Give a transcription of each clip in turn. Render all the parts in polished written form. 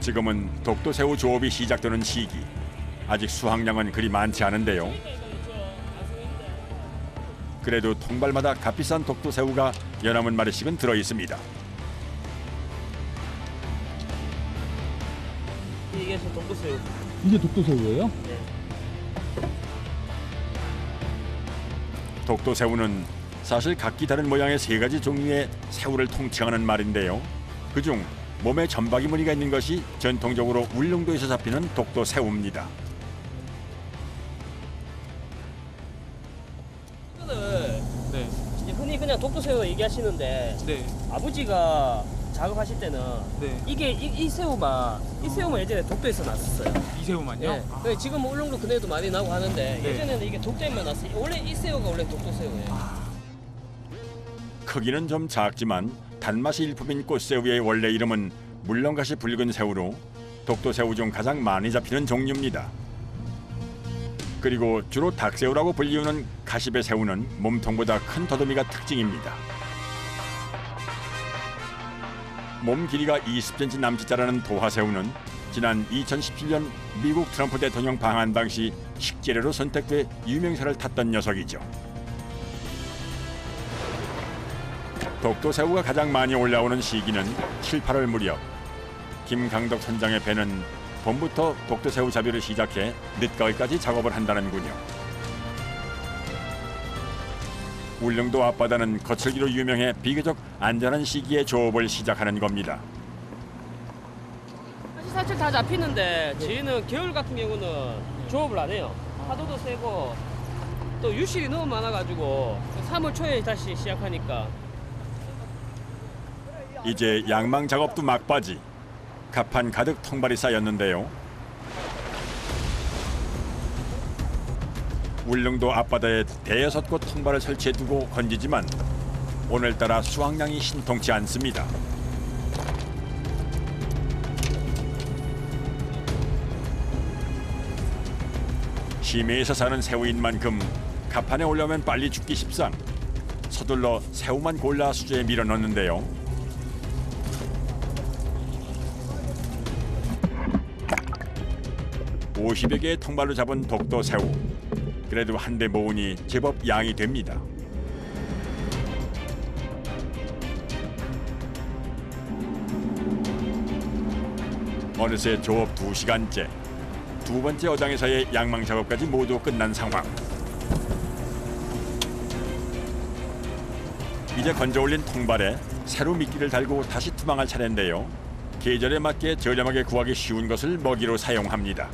지금은 독도새우 조업이 시작되는 시기. 아직 수확량은 그리 많지 않은데요. 그래도 통발마다 값비싼 독도새우가 연하문 마리씩은 들어 있습니다. 이게 저 독도새우. 이게 독도새우예요? 네. 독도새우는 사실 각기 다른 모양의 세 가지 종류의 새우를 통칭하는 말인데요. 그중 몸에 점박이 무늬가 있는 것이 전통적으로 울릉도에서 잡히는 독도새우입니다. 이거는 네. 이제 흔히 그냥 독도새우 얘기하시는데 네. 아버지가 작업하실 때는 네. 이게 이 새우만 예전에 독도에서 났었어요. 이 새우만요? 예. 근데 지금 울릉도 근해도 많이 나고 하는데 네. 예전에는 이게 독도에만 났어요. 원래 이 새우가 원래 독도새우예요. 크기는 좀 작지만 단맛이 일품인 꽃새우의 원래 이름은 물렁가시 붉은 새우로 독도새우 중 가장 많이 잡히는 종류입니다. 그리고 주로 닭새우라고 불리우는 가시배 새우는 몸통보다 큰 더듬이가 특징입니다. 몸 길이가 20cm 남짓 자라는 도화새우는 지난 2017년 미국 트럼프 대통령 방한 당시 식재료로 선택돼 유명세를 탔던 녀석이죠. 독도새우가 가장 많이 올라오는 시기는 7, 8월 무렵. 김강덕 선장의 배는 봄부터 독도새우 잡이를 시작해 늦가을까지 작업을 한다는군요. 울릉도 앞바다는 거칠기로 유명해 비교적 안전한 시기에 조업을 시작하는 겁니다. 사실 다 잡히는데 저희는 겨울 같은 경우는 조업을 안 해요. 파도도 세고 또 유실이 너무 많아가지고 3월 초에 다시 시작하니까. 이제 양망 작업도 막바지. 갑판 가득 통발이 쌓였는데요. 울릉도 앞바다에 대여섯 곳 통발을 설치해두고 건지지만 오늘따라 수확량이 신통치 않습니다. 심해에서 사는 새우인 만큼 갑판에 올라오면 빨리 죽기 십상. 서둘러 새우만 골라 수조에 밀어넣는데요. (50여 개의 통발로 잡은 독도새우. 그래도 한 대 모으니 제법 양이 됩니다. 어느새 조업 2시간째. 두 번째 어장에서의 양망 작업까지 모두 끝난 상황. 이제 건져 올린 통발에 새로 미끼를 달고 다시 투망할 차례인데요. 계절에 맞게 저렴하게 구하기 쉬운 것을 먹이로 사용합니다.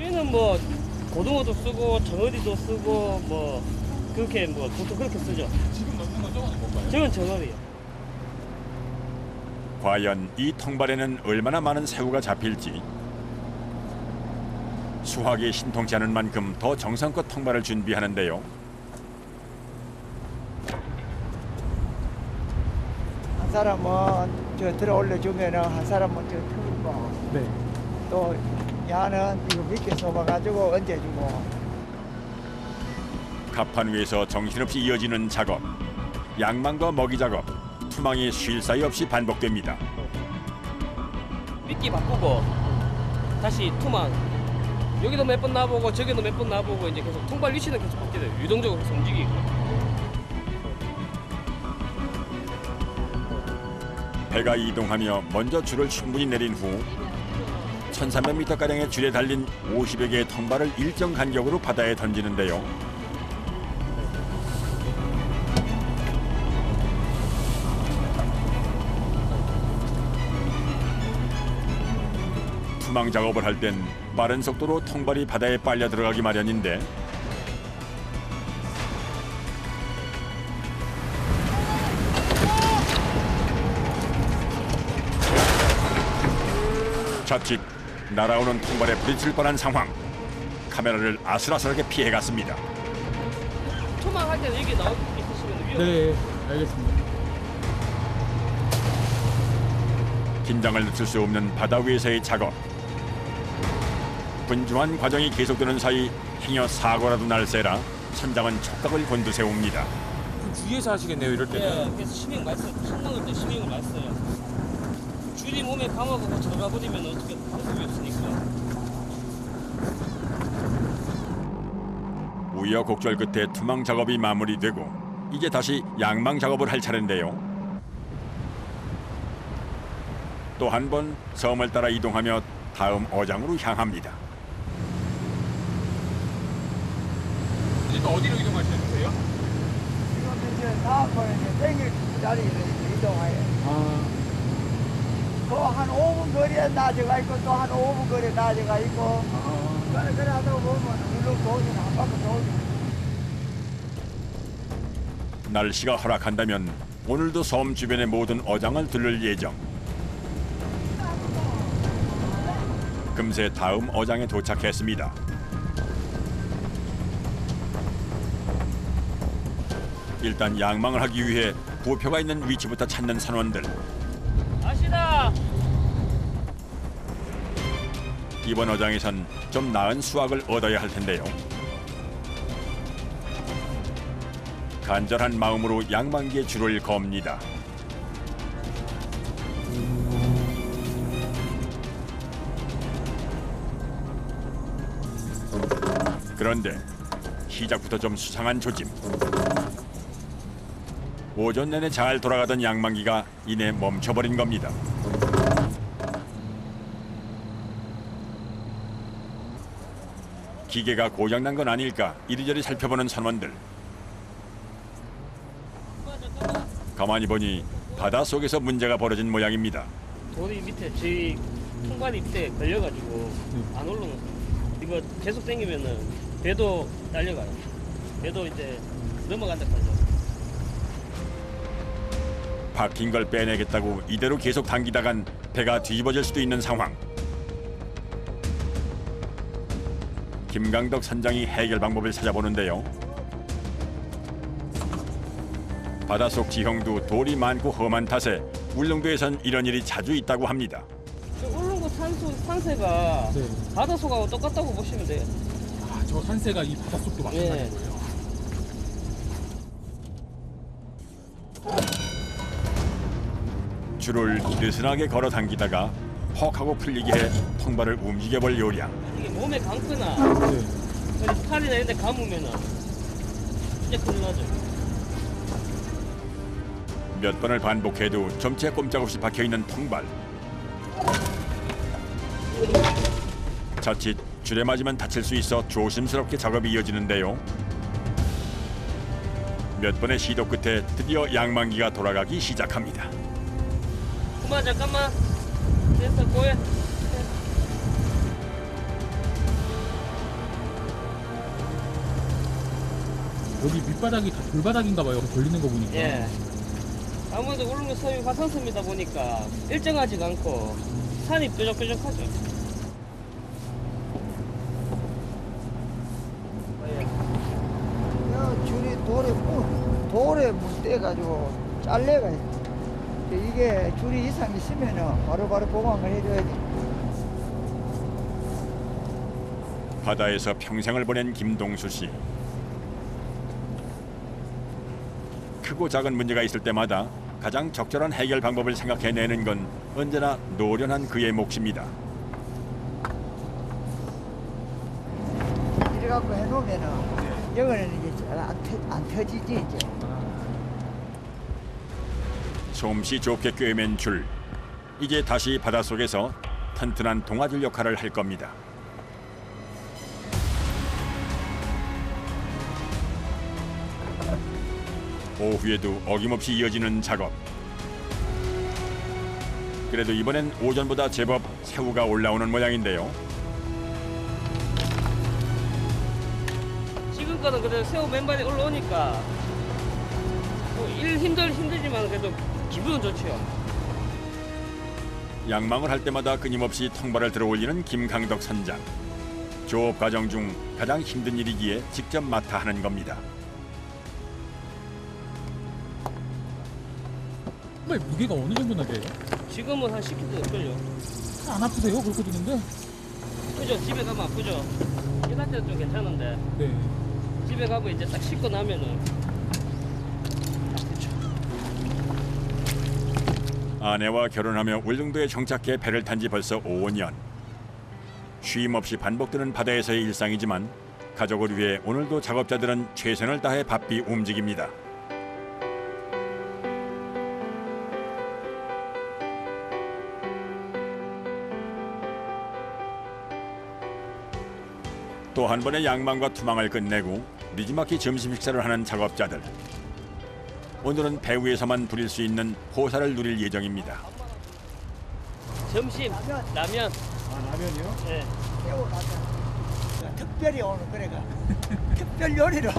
얘는 뭐 고등어도 쓰고 정어리도 쓰고 뭐 그렇게 뭐 보통 그렇게 쓰죠. 지금 넣는 건 저거는 뭔가요? 저건 정어리요. 과연 이 통발에는 얼마나 많은 새우가 잡힐지. 수확이 신통치 않은 만큼 더 정성껏 통발을 준비하는데요. 한 사람은 저 들어 올려주면은 한 사람은 저 틀고 네. 또 야는 이거 밑에 sob아가지고 얹어주고. 갑판 위에서 정신없이 이어지는 작업. 양망과 먹이 작업. 투망이 쉴 사이 없이 반복됩니다. 미끼 바꾸고 다시 투망. 여기도 몇 번 놔보고 저기도 몇 번 놔보고 이제 계속 통발 위치는 계속 바뀌어요. 유동적으로 계속 움직이고. 배가 이동하며 먼저 줄을 충분히 내린 후 1300m가량의 줄에 달린 50여 개의 통발을 일정 간격으로 바다에 던지는데요. 투망 작업을 할 땐 빠른 속도로 통발이 바다에 빨려 들어가기 마련인데 자칫 날아오는 통발에 부딪힐 뻔한 상황. 카메라를 아슬아슬하게 피해갔습니다. 투망할 때는 여기 나올 있으시면 위험. 네, 알겠습니다. 긴장을 늦출 수 없는 바다 위에서의 작업. 분주한 과정이 계속되는 사이 행여 사고라도 날세라 선장은 촉각을 곤두세웁니다. 좀 주의해서 하시겠네요, 이럴 때는. 예, 그래서 신경 많이 써요. 손 넣을 때 신경을 많이 써요. 줄이 몸에 감아가고 들어가 버리면 어떻게 방법이 없으니까. 우여곡절 끝에 투망 작업이 마무리되고 이제 다시 양망 작업을 할 차례인데요. 또 한 번 섬을 따라 이동하며 다음 어장으로 향합니다. 이제 또 어디로 이동하시는 거예요? 지금 이제 다음번에 이제 땡길 자리를 이제 이동해요. 아, 또 한 5분 거리에 나져가 있고 또 한 5분 거리에 나져가 있고 그래 하다 보면 울릉도 오지는 한 바퀴 돌고. 날씨가 허락한다면 오늘도 섬 주변의 모든 어장을 들를 예정. 금세 다음 어장에 도착했습니다. 일단 양망을 하기 위해 부표가 있는 위치부터 찾는 선원들. 아시다. 이번 어장에선 좀 나은 수확을 얻어야 할 텐데요. 간절한 마음으로 양망기에 줄을 겁니다. 그런데 시작부터 좀 수상한 조짐. 오전 내내 잘 돌아가던 양망기가 이내 멈춰버린 겁니다. 기계가 고장난 건 아닐까 이리저리 살펴보는 선원들. 가만히 보니 바다 속에서 문제가 벌어진 모양입니다. 돌이 밑에 저희 통발이 밑에 걸려가지고 안 올라오는 거예요. 이거 계속 당기면은 배도 날려가요. 배도 이제 넘어간다까지. 박힌 걸 빼내겠다고 이대로 계속 당기다간 배가 뒤집어질 수도 있는 상황. 김강덕 선장이 해결 방법을 찾아보는데요. 바닷속 지형도 돌이 많고 험한 탓에 울릉도에선 이런 일이 자주 있다고 합니다. 저 울릉도 산세가 네. 바닷속하고 똑같다고 보시면 돼요. 아, 저 산세가 이 바닷속도 마찬가지인 네. 거예요. 줄을 느슨하게 걸어 당기다가 헉 하고 풀리게 해 통발을 움직여볼 요량. 이게 몸에 감거나 네. 어디 팔이나 이런 데 감으면은 진짜 큰일 나죠. 몇 번을 반복해도 점체 꼼짝없이 박혀있는 통발. 자칫 줄에 맞으면 다칠 수 있어 조심스럽게 작업이 이어지는데요. 몇 번의 시도 끝에 드디어 양망기가 돌아가기 시작합니다. 그만 잠깐만. 됐어 고해. 여기 밑바닥이 다 돌바닥인가 봐요. 걸리는 거 보니까. 예. 아무래도 울릉도 섬이 화산섬이다 보니까 일정하지가 않고 산이 뾰족뾰족하죠. 저 줄이 돌에 묻대가지고 잘려가 있어. 이게 줄이 이상 있으면은 바로바로 보강을 해줘야지. 바다에서 평생을 보낸 김동수 씨. 크고 작은 문제가 있을 때마다 가장 적절한 해결 방법을 생각해내는 건 언제나 노련한 그의 몫입니다. 이래 갖고 해놓으면은 여기는 이제 잘 안 터지지 이제. 솜씨 좋게 꿰맨 줄. 이제 다시 바닷속에서 튼튼한 동아줄 역할을 할 겁니다. 오후에도 어김없이 이어지는 작업. 그래도 이번엔 오전보다 제법 새우가 올라오는 모양인데요. 지금 거는 그래도 새우 맨발이 올라오니까 뭐 일 힘들지만 그래도 기분은 좋죠. 양망을 할 때마다 끊임없이 통발을 들어올리는 김강덕 선장. 조업 과정 중 가장 힘든 일이기에 직접 맡아 하는 겁니다. 정말 무게가 어느 정도나 돼요? 지금은 한 10kg 걸려. 안 아프세요? 그렇게 드는데? 그죠? 집에 가면 아프죠? 일할 때는 좀 괜찮은데 네. 집에 가면 이제 딱 씻고 나면은 아프죠. 아내와 결혼하며 울릉도에 정착해 배를 탄 지 벌써 5년. 쉼 없이 반복되는 바다에서의 일상이지만 가족을 위해 오늘도 작업자들은 최선을 다해 바삐 움직입니다. 또 한 번의 양망과 투망을 끝내고 느지막이 점심 식사를 하는 작업자들. 오늘은 배 위에서만 부릴 수 있는 호사를 누릴 예정입니다. 점심 라면. 아, 라면이요? 네. 새우 라면. 특별히 오늘 그래가 특별 요리로.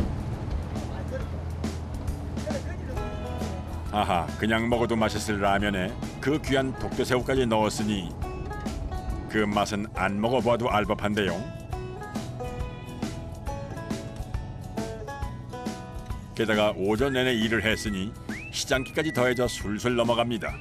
아하, 그냥 먹어도 맛있을 라면에 그 귀한 독도새우까지 넣었으니 그 맛은 안 먹어봐도 알 법한데요. 게다가 오전 내내 일을 했으니 시장기까지 더해져 술술 넘어갑니다.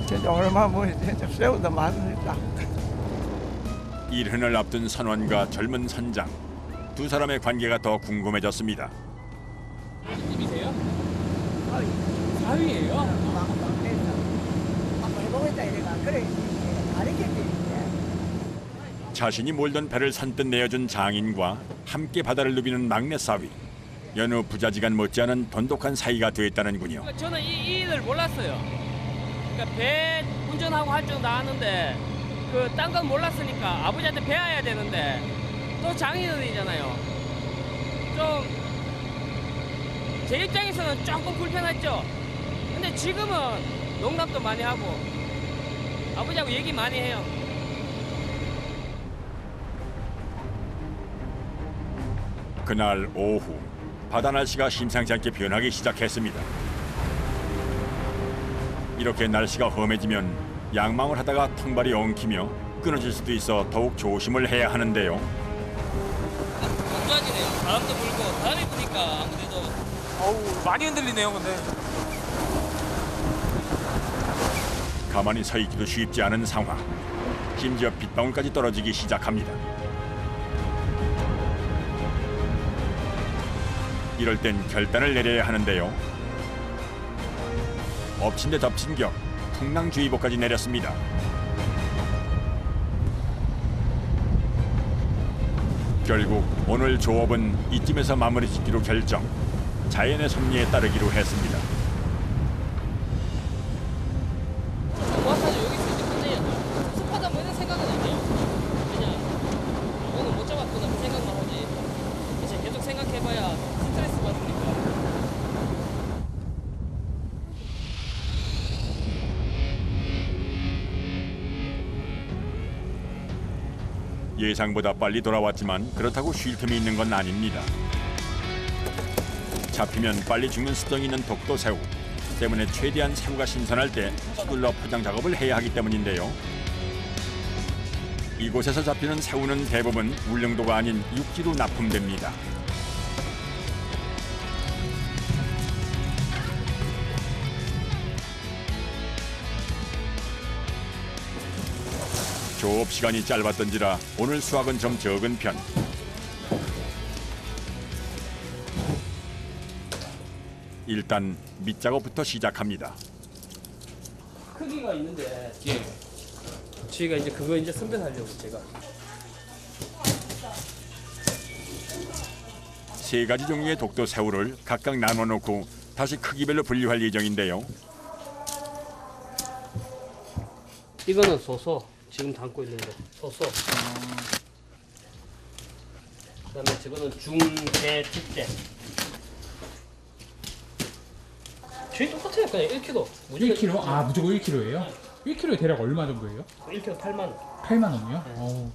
진짜 얼마 뭐 진짜 새우도 맛있다. 일흔을 앞둔 선원과 젊은 선장. 두 사람의 관계가 더 궁금해졌습니다. 집이세요? 아이, 사위예요? 한번 해보겠다 이래가 그래 가르쳤지. 자신이 몰던 배를 선뜻 내어준 장인과 함께 바다를 누비는 막내 사위. 여느 부자지간 못지않은 돈독한 사이가 됐다는군요. 그러니까 저는 이 일을 몰랐어요. 그러니까 배 운전하고 할 줄 아는데 그 딴 건 몰랐으니까 아버지한테 배워야 되는데 또 장인어른이잖아요. 좀 제 입장에서는 조금 불편했죠. 근데 지금은 농담도 많이 하고 아버지하고 얘기 많이 해요. 그날 오후 바다 날씨가 심상치 않게 변하기 시작했습니다. 이렇게 날씨가 험해지면 양망을 하다가 통발이 엉키며 끊어질 수도 있어 더욱 조심을 해야 하는데요. 안 좋아지네요. 바람도 불고 바람이 부니까 아무래도 어우, 많이 흔들리네요, 근데. 가만히 서 있기도 쉽지 않은 상황. 심지어 빗방울까지 떨어지기 시작합니다. 이럴 땐 결단을 내려야 하는데요. 엎친 데 덮친 격, 풍랑주의보까지 내렸습니다. 결국 오늘 조업은 이쯤에서 마무리 짓기로 결정. 자연의 섭리에 따르기로 했습니다. 와서 여기 있을 때 끝내야죠. 습하다 뭐 이런 생각은 안 해요. 그냥 오늘 못 잡았구나 그 생각만 하지. 이제 계속 생각해봐야 스트레스 받으니까. 예상보다 빨리 돌아왔지만 그렇다고 쉴 틈이 있는 건 아닙니다. 잡히면 빨리 죽는 습성이 있는 독도새우 때문에 최대한 새우가 신선할 때 서둘러 포장 작업을 해야 하기 때문인데요. 이곳에서 잡히는 새우는 대부분 울릉도가 아닌 육지로 납품됩니다. 조업 시간이 짧았던지라 오늘 수확은 좀 적은 편. 일단 밑작업부터 시작합니다. 크기가 있는데 저희가 이제 그거 이제 선별하려고 제가 세 가지 종류의 독도 새우를 각각 나눠 놓고 다시 크기별로 분류할 예정인데요. 이거는 소소 지금 담고 있는데 소소. 그다음에 저거는 중대 특대. 저희 똑같아요. 그냥 1kg. 1kg? 아, 무조건 1kg예요? 1kg에 대략 얼마 정도예요? 1kg 8만 원. 8만 원이요? 어우.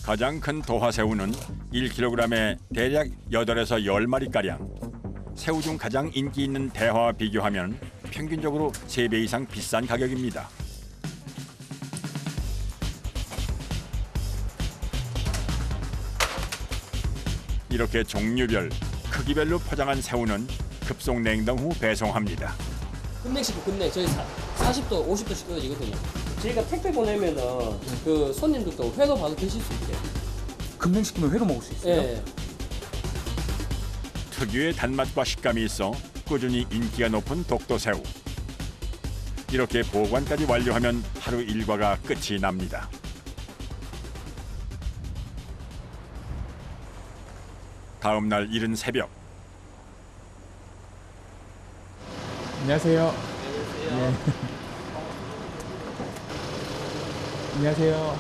가장 큰 도화새우는 1kg에 대략 8에서 10마리가량. 새우 중 가장 인기 있는 대화와 비교하면 평균적으로 3배 이상 비싼 가격입니다. 이렇게 종류별, 크기별로 포장한 새우는 급속 냉동 후 배송합니다. 급냉시고 급냉. 저희 40도, 50도씩 떨어지거든요. 저희가 택배 보내면은 그 손님들도 회도 바로 드실 수 있게. 급냉시키면 회로 먹을 수 있어요? 예. 특유의 단맛과 식감이 있어 꾸준히 인기가 높은 독도새우. 이렇게 보관까지 완료하면 하루 일과가 끝이 납니다. 다음 날 이른 새벽. 안녕하세요. 안녕하세요. 네. 안녕하세요.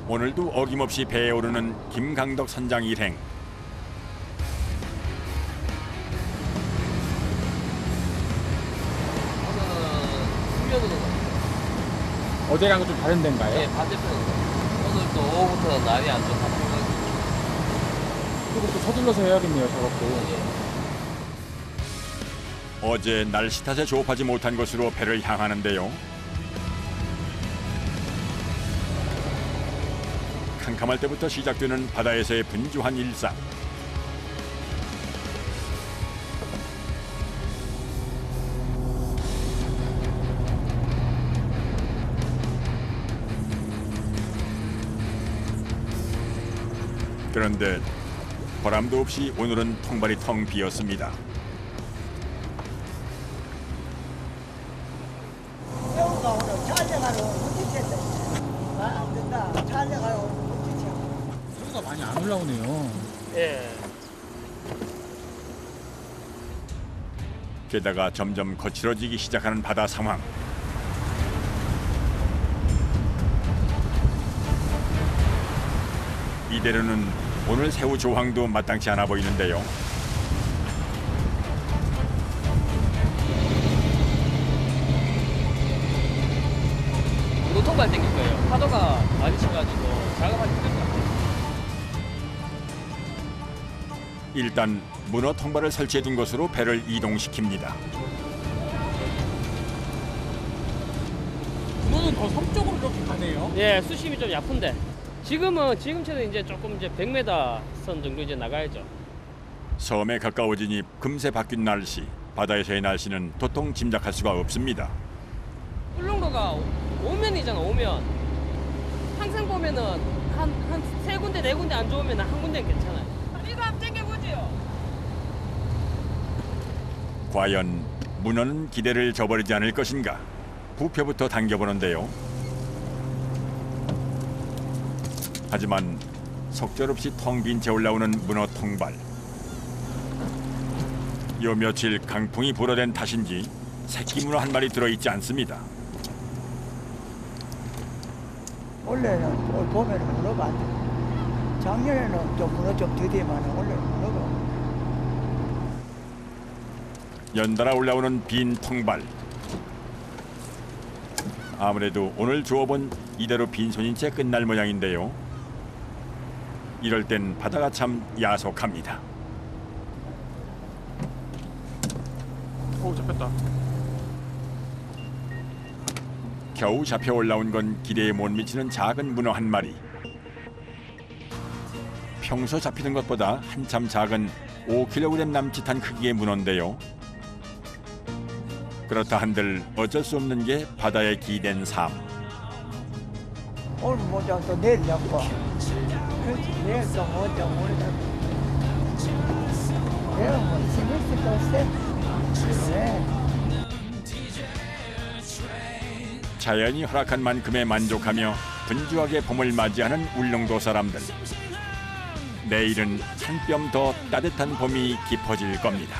오늘도 어김없이 배에 오르는 김강덕 선장 일행. 오늘은 훈련으로 어제랑은 좀 다른 데인가요? 예, 반대편으로. 오늘 또 오후부터 날이 안 좋다. 그리고 또 서둘러서 해야겠네요, 작업도. 어제 날씨 탓에 조업하지 못한 곳으로 배를 향하는데요. 캄캄할 때부터 시작되는 바다에서의 분주한 일상. 그런데 보람도 없이 오늘은 통발이 텅 비었습니다. 새우가 오늘 촬영하러 묻히겠다. 안 된다. 촬영하러 묻히죠. 새우가 많이 안 올라오네요. 예. 게다가 점점 거칠어지기 시작하는 바다 상황. 이대로는 오늘 새우 조항도 마땅치 않아 보이는데요. 노통발 땡길 거예요. 파도가 많이 쳐가지고 작업하기 힘들 것 같아요. 일단 문어 통발을 설치해둔 곳으로 배를 이동시킵니다. 문어는 더 섬쪽으로 이렇게 가네요. 예, 수심이 좀 얕은데 지금처럼 이제 조금 이제 100m 선 정도 이제 나가야죠. 섬에 가까워지니 금세 바뀐 날씨. 바다에서의 날씨는 도통 짐작할 수가 없습니다. 울릉도가 오면이잖아, 오면. 항상 보면은 한 세 군데, 네 군데 안 좋으면 한 군데는 괜찮아요. 이거 한번 땡겨보지요. 과연 문어는 기대를 저버리지 않을 것인가? 부표부터 당겨보는데요. 하지만 속절없이 텅 빈 채 올라오는 문어 통발. 요 며칠 강풍이 불어댄 탓인지 새끼 문어 한 마리 들어있지 않습니다. 원래는 올 봄에는 문어가 안 돼. 작년에는 좀 문어 좀 더디만 원래는 문어가. 연달아 올라오는 빈 통발. 아무래도 오늘 조업은 이대로 빈손인 채 끝날 모양인데요. 이럴 땐 바다가 참 야속합니다. 오, 잡혔다. 겨우 잡혀 올라온 건 기대에 못 미치는 작은 문어 한 마리. 평소 잡히는 것보다 한참 작은 5kg 남짓한 크기의 문어인데요. 그렇다 한들 어쩔 수 없는 게 바다의 기댄 삶. 오늘 못 잡고 내일 잡고. 그렇지, 내일 또 못 잡고 오늘 잡고. 내일 뭐 신경 쓸 거 없어. 네. 자연이 허락한 만큼에 만족하며 분주하게 봄을 맞이하는 울릉도 사람들. 내일은 한 뼘 더 따뜻한 봄이 깊어질 겁니다.